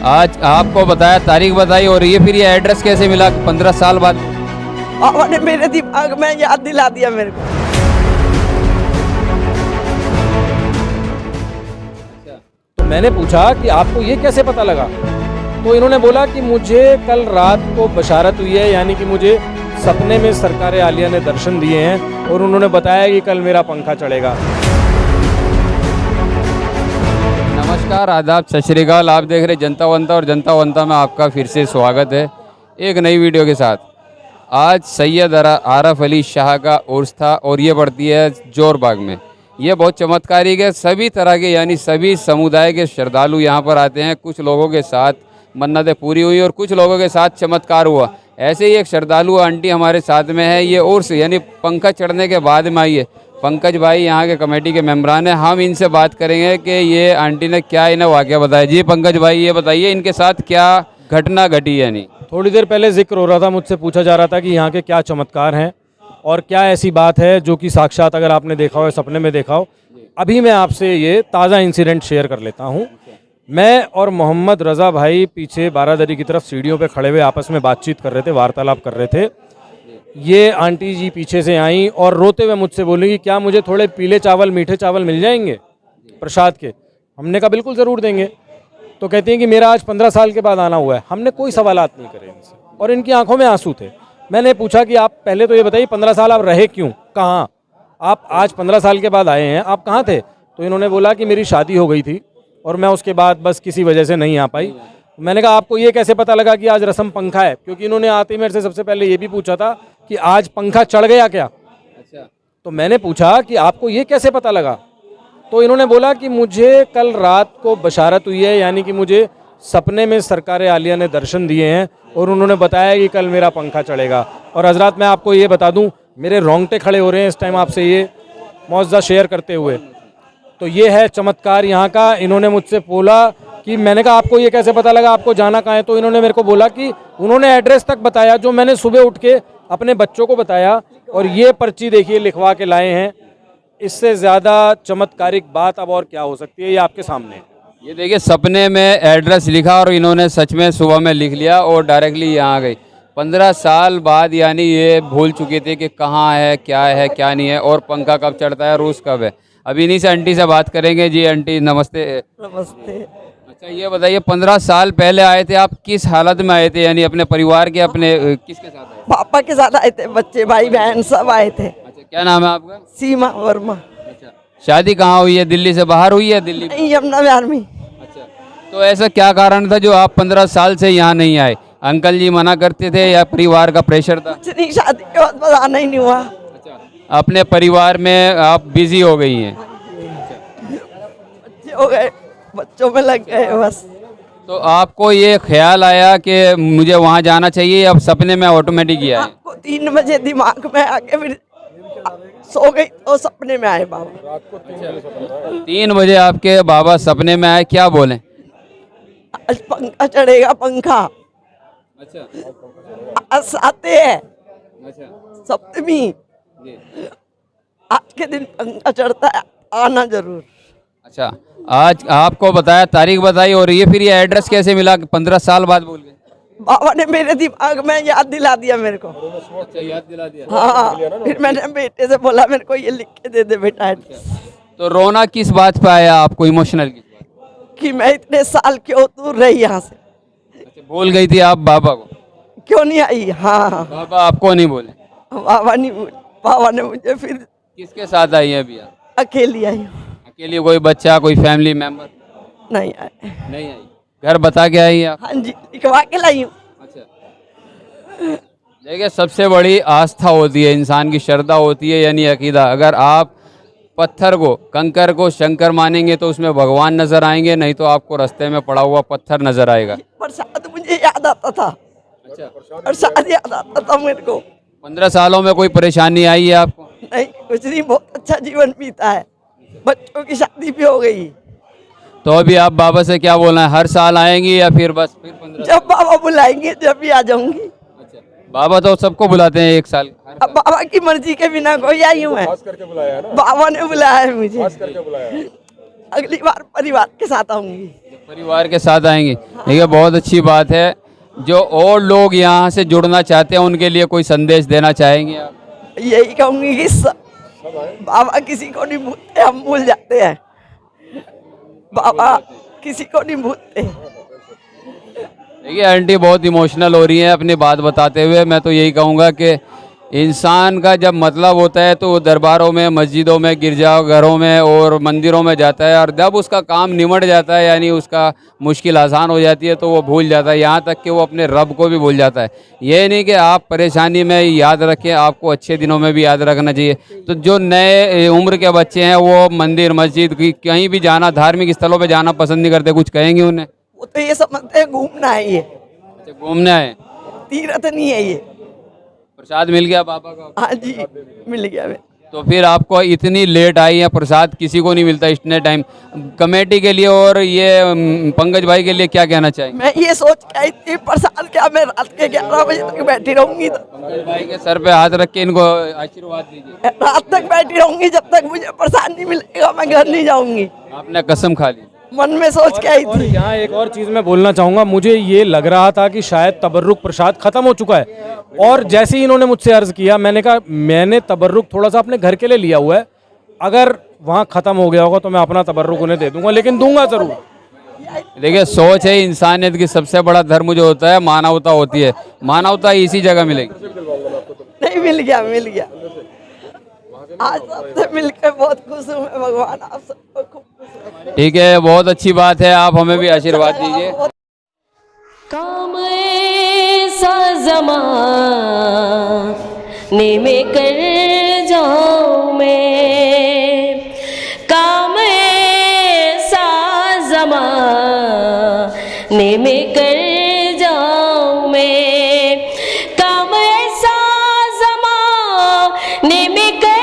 आज आपको बताया, तारीख बताई, और ये फिर ये एड्रेस कैसे मिला 15 साल बाद? बाबा ने मेरे दिमाग में याद दिला दिया मेरे को। तो मैंने पूछा कि आपको ये कैसे पता लगा? तो इन्होंने बोला कि मुझे कल रात को बशारत हुई है, यानी कि मुझे सपने में सरकार आलिया ने दर्शन दिए हैं और उन्होंने बताया कि कल मेरा पंखा चढ़ेगा। नमस्कार, आदाब, सत श्री अकाल। आप देख रहे जनता वंता, और जनता वंता में आपका फिर से स्वागत है एक नई वीडियो के साथ। आज सैयद आरफ अली शाह का उर्स था और ये पड़ती है जोरबाग में। ये बहुत चमत्कारिक है। सभी तरह के यानी सभी समुदाय के श्रद्धालु यहाँ पर आते हैं। कुछ लोगों के साथ मन्नतें पूरी हुई और कुछ लोगों के साथ चमत्कार हुआ। ऐसे ही एक श्रद्धालु आंटी हमारे साथ में है। ये उर्स यानी पंखा चढ़ने के बाद में आई है। पंकज भाई यहाँ के कमेटी के मेम्बरान हैं। हम इनसे बात करेंगे कि ये आंटी ने क्या इन्हें वाक़या बताया। जी पंकज भाई, ये बताइए इनके साथ क्या घटना घटी? यानी थोड़ी देर पहले जिक्र हो रहा था, मुझसे पूछा जा रहा था कि यहाँ के क्या चमत्कार हैं और क्या ऐसी बात है जो कि साक्षात अगर आपने देखा हो, सपने में देखा हो। अभी मैं आपसे ये ताज़ा इंसिडेंट शेयर कर लेता हूँ। मैं और मोहम्मद रज़ा भाई पीछे बारादरी की तरफ सीढ़ियों पे खड़े हुए आपस में बातचीत कर रहे थे, वार्तालाप कर रहे थे। ये आंटी जी पीछे से आई और रोते हुए मुझसे बोली कि क्या मुझे थोड़े पीले चावल, मीठे चावल मिल जाएंगे प्रसाद के? हमने कहा बिल्कुल ज़रूर देंगे। तो कहती हैं कि मेरा आज 15 साल के बाद आना हुआ है। हमने कोई सवालात नहीं करे इनसे और इनकी आंखों में आंसू थे। मैंने पूछा कि आप पहले तो ये बताइए 15 साल आप रहे क्यों, कहाँ? आप आज 15 साल के बाद आए हैं, आप कहाँ थे? तो इन्होंने बोला कि मेरी शादी हो गई थी और मैं उसके बाद बस किसी वजह से नहीं आ पाई। मैंने कहा आपको ये कैसे पता लगा कि आज रस्म पंखा है? क्योंकि इन्होंने आते ही मेरे से सबसे पहले ये भी पूछा था कि आज पंखा चढ़ गया क्या? अच्छा। तो मैंने पूछा कि आपको ये कैसे पता लगा? तो इन्होंने बोला कि मुझे कल रात को बशारत हुई है, यानी कि मुझे सपने में सरकार आलिया ने दर्शन दिए हैं और उन्होंने बताया कि कल मेरा पंखा चढ़ेगा। और हजरात, मैं आपको ये बता दूं, मेरे रोंगटे खड़े हो रहे हैं इस टाइम आपसे ये मौजज़ा शेयर करते हुए। तो ये है चमत्कार यहाँ का। इन्होंने मुझसे बोला कि मैंने कहा आपको ये कैसे पता लगा, आपको जाना कहाँ है? तो इन्होंने मेरे को बोला कि उन्होंने एड्रेस तक बताया जो मैंने सुबह उठ के अपने बच्चों को बताया, और ये पर्ची देखिए लिखवा के लाए हैं। इससे ज़्यादा चमत्कारिक बात अब और क्या हो सकती है? ये आपके सामने है। ये देखिए, सपने में एड्रेस लिखा और इन्होंने सच में सुबह में लिख लिया और डायरेक्टली यहाँ आ गई। 15 साल बाद यानी ये भूल चुके थे कि कहाँ है, क्या नहीं है, और पंखा कब चढ़ता है, रूस कब है। अभी इन्हीं से आंटी से बात करेंगे। जी आंटी नमस्ते। नमस्ते। अच्छा, ये बताइए 15 साल पहले आए थे आप, किस हालत में आए थे? यानी अपने परिवार के, अपने किसके साथ आए? पापा के साथ आए थे, बच्चे भाई बहन सब आए थे। अच्छा, क्या नाम है आपका? सीमा वर्मा। अच्छा, शादी कहाँ हुई है? दिल्ली से बाहर हुई है? दिल्ली में? यमुना विहार में। अच्छा, तो ऐसा क्या कारण था जो आप 15 साल से यहाँ नहीं आए? अंकल जी मना करते थे या परिवार का प्रेशर था? कुछ नहीं, शादी के बाद बस आना ही नहीं हुआ। अच्छा, अपने परिवार में आप बिजी हो गई हैं। बच्चे हो गए, बच्चों में लग गए बस। तो आपको ये ख्याल आया कि मुझे वहाँ जाना चाहिए, अब सपने में ऑटोमेटिक किया है? आपको 3 बजे दिमाग में आके फिर सो गई तो सपने में आए बाबा। 3 बजे आपके बाबा सपने में आए, क्या बोले? आज पंखा चढ़ेगा, पंखा। अच्छा। आज आते हैं अच्छा। सप्तमी, आज के दिन पंखा चढ़ता है, आना जरूर। अच्छा, आज आपको बताया, तारीख बताई, और ये फिर ये एड्रेस कैसे मिला 15 साल बाद बोल गए? बाबा ने मेरे दिमाग में याद दिला दिया मेरे को। अच्छा, याद दिला दिया। हाँ, फिर मैंने बेटे से बोला मेरे को ये लिख के दे दे बेटा। तो रोना किस बात पे आया आपको, इमोशनल किस बात? कि मैं इतने साल क्यों दूर रही यहाँ से। अच्छा, बोल गई थी आप बाबा को? क्यों नहीं आई? हाँ, बाबा आपको नहीं बोले? बाबा नहीं बोले। बाबा ने मुझे फिर किसके साथ आई है अभी आप? अकेली आई हूँ। अकेली? कोई बच्चा, कोई फैमिली मेंबर? नहीं आए। नहीं आई। घर बता के आई आप? हाँ जी, लिखवा के लाई हूँ। अच्छा, देखिए सबसे बड़ी आस्था होती है, इंसान की श्रद्धा होती है, यानी अकीदा। अगर आप पत्थर को, कंकर को शंकर मानेंगे तो उसमें भगवान नजर आएंगे, नहीं तो आपको रास्ते में पड़ा हुआ पत्थर नजर आएगा। प्रसाद मुझे याद आता था। अच्छा, प्रसाद याद आता था मेरे को। 15 सालों में कोई परेशानी आई है आपको? नहीं, कुछ नहीं, बहुत अच्छा जीवन बीता है। बच्चों की शादी भी हो गई। तो अभी आप बाबा से क्या बोलना है? हर साल आएंगी या फिर बस फिर 15? जब बाबा बुलाएंगे जब भी आ जाऊंगी। अच्छा, बाबा तो सबको बुलाते हैं एक साल। अब बाबा की मर्जी के बिना कोई आई हूँ मैं। बाबा ने बुलाया है मुझे। अगली बार परिवार के साथ आऊंगी। परिवार के साथ आएंगे। देखिए बहुत अच्छी बात है। जो और लोग यहाँ से जुड़ना चाहते हैं उनके लिए कोई संदेश देना चाहेंगे आप? यही कहूंगी कि बाबा किसी को नहीं भूलते, हम भूल जाते हैं। बाबा किसी को नहीं भूलते। देखिए आंटी बहुत इमोशनल हो रही हैं अपनी बात बताते हुए। मैं तो यही कहूँगा कि इंसान का जब मतलब होता है तो वो दरबारों में, मस्जिदों में, गिरजाघरों में और मंदिरों में जाता है, और जब उसका काम निमट जाता है यानी उसका मुश्किल आसान हो जाती है तो वो भूल जाता है, यहाँ तक कि वो अपने रब को भी भूल जाता है। ये नहीं कि आप परेशानी में याद रखें, आपको अच्छे दिनों में भी याद रखना चाहिए। तो जो नए उम्र के बच्चे हैं वो मंदिर, मस्जिद कहीं भी जाना, धार्मिक स्थलों पर जाना पसंद नहीं करते, कुछ कहेंगे उन्हें? वो तो ये समझते हैं घूमना है, ये अच्छा घूमने आए, तीर्थ नहीं है ये। प्रसाद मिल गया बाबा का? हाँ जी मिल गया। मैं तो फिर आपको इतनी लेट आई है, प्रसाद किसी को नहीं मिलता इतने टाइम। कमेटी के लिए और ये पंकज भाई के लिए क्या कहना चाहिए? मैं ये सोच के आई थी प्रसाद क्या मैं रात के 11 बजे तक बैठी रहूंगी, तो पंकज भाई के सर पे हाथ रख के इनको आशीर्वाद दीजिए। रात तक बैठी रहूंगी जब तक मुझे प्रसाद नहीं मिलेगा मैं घर नहीं जाऊंगी। आपने कसम खा ली? मन में सोच के आई और थी। यहाँ एक और चीज़ मैं बोलना चाहूँगा, मुझे ये लग रहा था कि शायद तबर्रुक प्रसाद खत्म हो चुका है, और जैसे ही इन्होंने मुझसे अर्ज़ किया मैंने कहा मैंने तबर्रुक थोड़ा सा अपने घर के लिए लिया हुआ है, अगर वहाँ ख़त्म हो गया होगा तो मैं अपना तबर्रुक उन्हें दे दूंगा, लेकिन दूंगा ज़रूर। देखिए सोच है इंसानियत की, सबसे बड़ा धर्म जो होता है मानवता होती है। मानवता इसी जगह मिलेगी। नहीं मिल गया, मिल गया। आज सबसे मिलकर बहुत खुश हूँ मैं, भगवान आप सबको खूब खुश रखे। ठीक है, बहुत अच्छी बात है, आप हमें भी आशीर्वाद दीजिए। काम ऐसा ज़माने में कर जाऊं मैं, काम ऐसा ज़माने में कर जाऊं मैं, काम ऐसा ज़माने में कर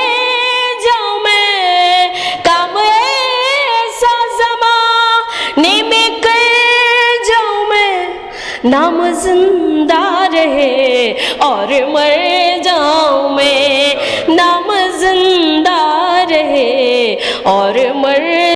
जाऊं मैं, काम ऐसा ज़माने में कर जाऊं मैं, नाम जिंदा रहे और मर